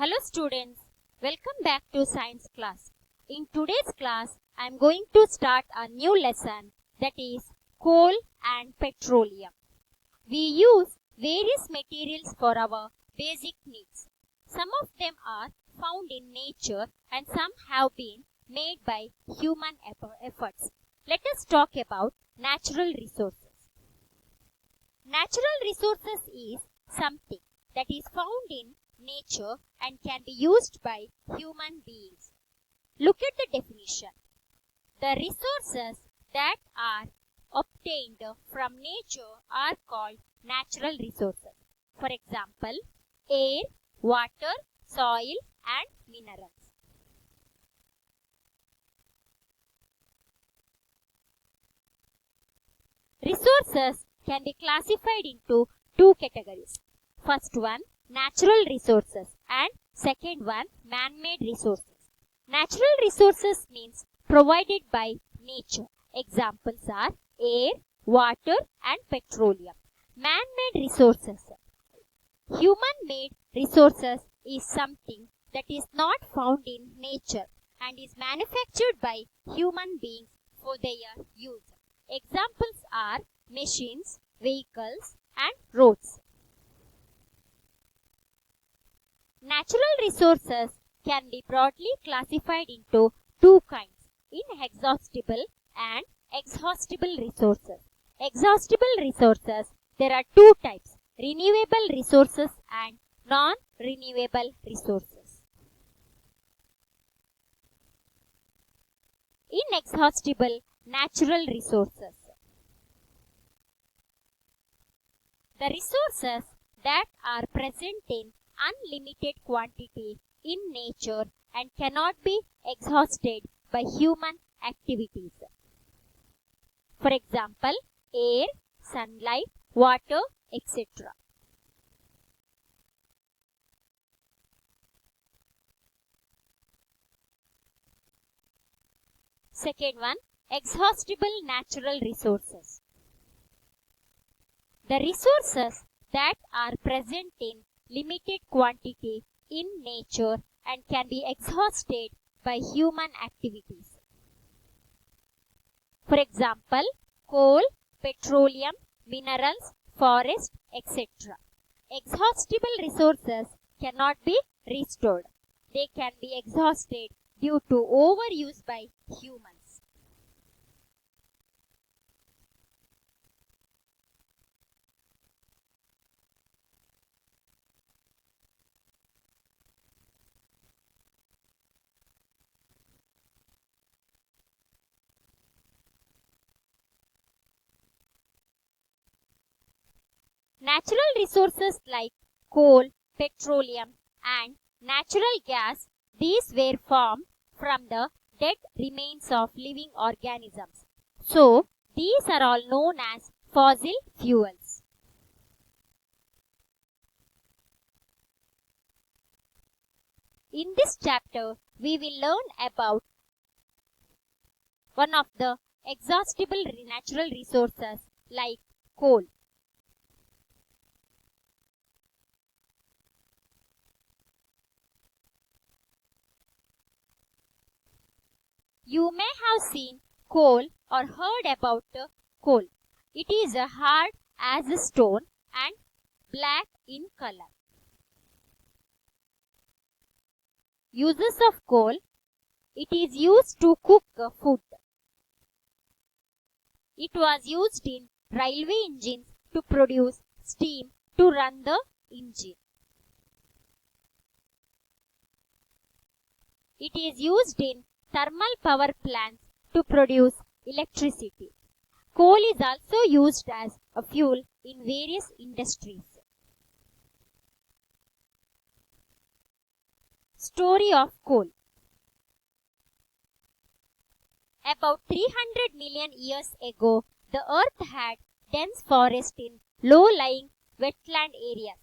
Hello students, welcome back to science class. In today's class, I am going to start a new lesson, that is coal and petroleum. We use various materials for our basic needs. Some of them are found in nature and some have been made by human efforts. Let us talk about natural resources. Natural resources is something that is found in nature and can be used by human beings. Look at the definition. The resources that are obtained from nature are called natural resources. For example, air, water, soil and minerals. Resources can be classified into two categories. First one, natural resources, and second one, man-made resources. Natural resources means provided by nature. Examples are air, water and petroleum. Man-made resources. Human-made resources is something that is not found in nature and is manufactured by human beings for their use. Examples are machines, vehicles and roads. Natural resources can be broadly classified into two kinds, inexhaustible and exhaustible resources. Exhaustible resources, there are two types, renewable resources and non-renewable resources. Inexhaustible natural resources. The resources that are present in unlimited quantity in nature and cannot be exhausted by human activities. For example, air, sunlight, water, etc. Second one, exhaustible natural resources. The resources that are present in limited quantity in nature and can be exhausted by human activities. For example, coal, petroleum, minerals, forest, etc. Exhaustible resources cannot be restored. They can be exhausted due to overuse by humans. Natural resources like coal, petroleum and natural gas, these were formed from the dead remains of living organisms. So, these are all known as fossil fuels. In this chapter, we will learn about one of the exhaustible natural resources like coal. You may have seen coal or heard about coal. It is hard as a stone and black in color. Uses of coal. It is used to cook food. It was used in railway engines to produce steam to run the engine. It is used in thermal power plants to produce electricity. Coal is also used as a fuel in various industries. Story of coal. About 300 million years ago, the earth had dense forest in low-lying wetland areas.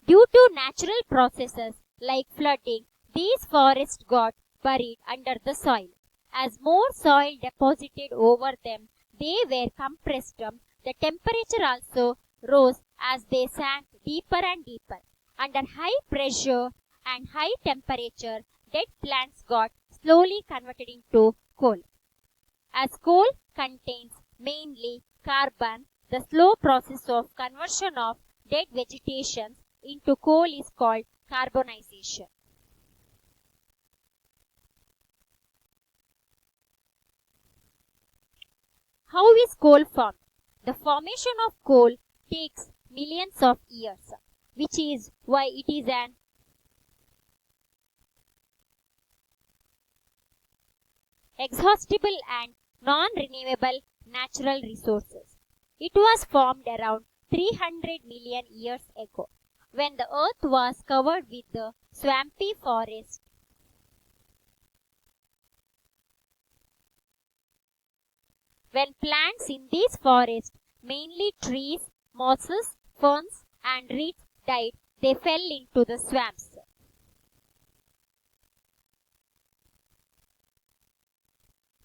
Due to natural processes like flooding, these forests got buried under the soil. As more soil deposited over them, they were compressed. The temperature also rose as they sank deeper and deeper. Under high pressure and high temperature, dead plants got slowly converted into coal. As coal contains mainly carbon, the slow process of conversion of dead vegetation into coal is called carbonization. How is coal formed? The formation of coal takes millions of years, which is why it is an exhaustible and non-renewable natural resources. It was formed around 300 million years ago, when the earth was covered with the swampy forest. When plants in these forests, mainly trees, mosses, ferns, and reeds died, they fell into the swamps.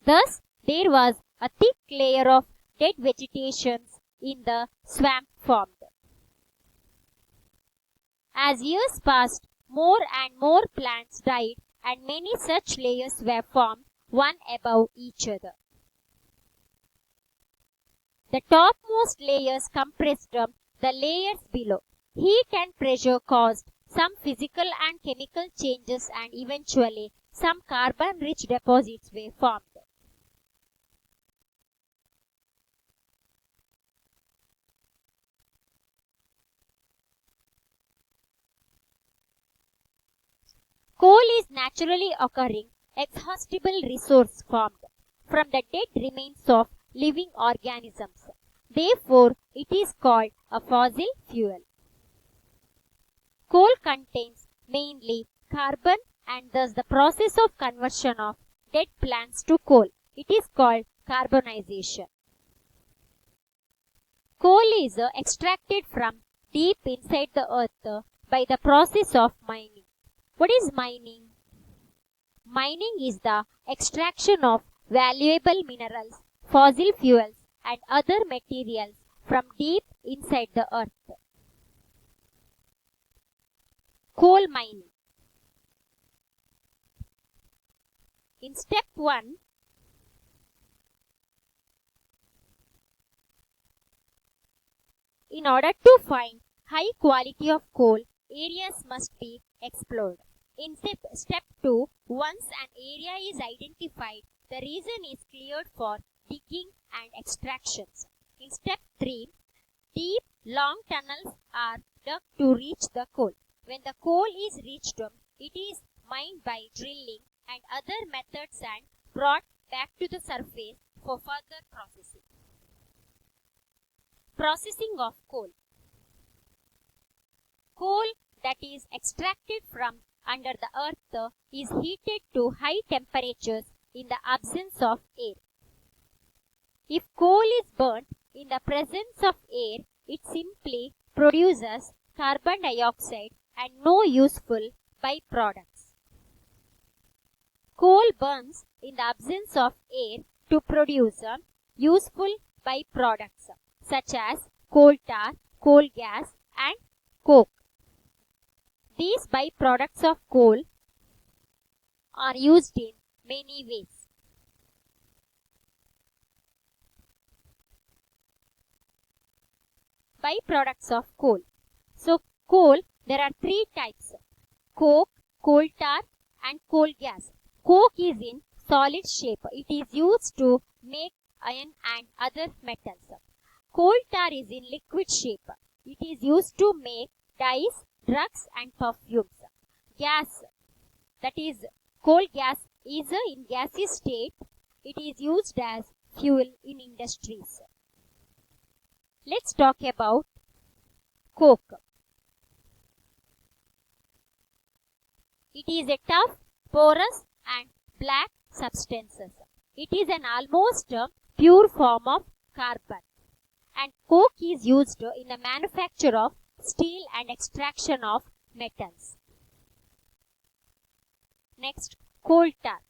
Thus, there was a thick layer of dead vegetation in the swamp formed. As years passed, more and more plants died, and many such layers were formed, one above each other. The topmost layers compressed the layers below. Heat and pressure caused some physical and chemical changes, and eventually some carbon-rich deposits were formed. Coal is naturally occurring, exhaustible resource formed from the dead remains of living organisms. Therefore, it is called a fossil fuel. Coal contains mainly carbon, and thus the process of conversion of dead plants to coal. It is called carbonization. Coal is extracted from deep inside the earth by the process of mining. What is mining? Mining is the extraction of valuable minerals, fossil fuels, and other materials from deep inside the earth. Coal mining. In step 1, in order to find high quality of coal, areas must be explored. In step 2, once an area is identified, the region is cleared for digging and extractions. In step 3, deep, long tunnels are dug to reach the coal. When the coal is reached, it is mined by drilling and other methods and brought back to the surface for further processing. Processing of coal. Coal that is extracted from under the earth is heated to high temperatures in the absence of air. If coal is burnt in the presence of air, it simply produces carbon dioxide and no useful byproducts. Coal burns in the absence of air to produce useful byproducts such as coal tar, coal gas, and coke. These byproducts of coal are used in many ways. Byproducts of coal. So, coal, there are 3 types: coke, coal tar, and coal gas. Coke is in solid shape. It is used to make iron and other metals. Coal tar is in liquid shape. It is used to make dyes, drugs, and perfumes. Gas, that is coal gas, is in gaseous state. It is used as fuel in industries. Let's talk about coke. It is a tough, porous, and black substance. It is an almost pure form of carbon. And coke is used in the manufacture of steel and extraction of metals. Next, coal tar.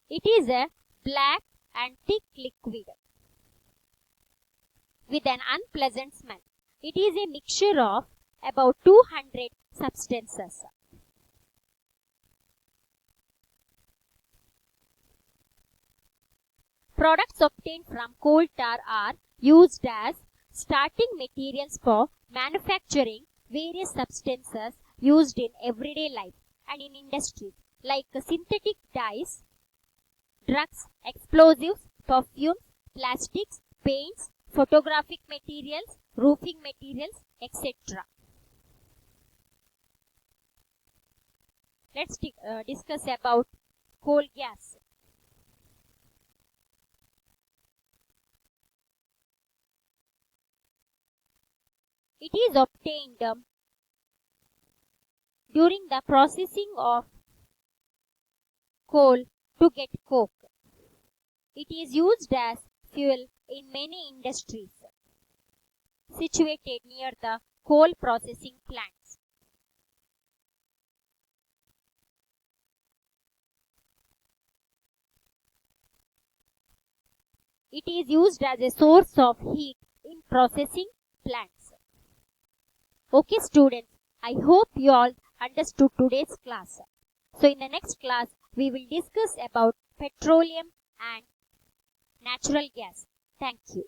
It is a black and thick liquid with an unpleasant smell. It is a mixture of about 200 substances. Products obtained from coal tar are used as starting materials for manufacturing various substances used in everyday life and in industries like synthetic dyes, drugs, explosives, perfumes, plastics, paints, photographic materials, roofing materials, etc. Let's discuss about coal gas. It is obtained during the processing of coal to get coke. It is used as fuel in many industries situated near the coal processing plants. It is used as a source of heat in processing plants. Okay students, I hope you all understood today's class. So in the next class, we will discuss about petroleum and natural gas. Thank you.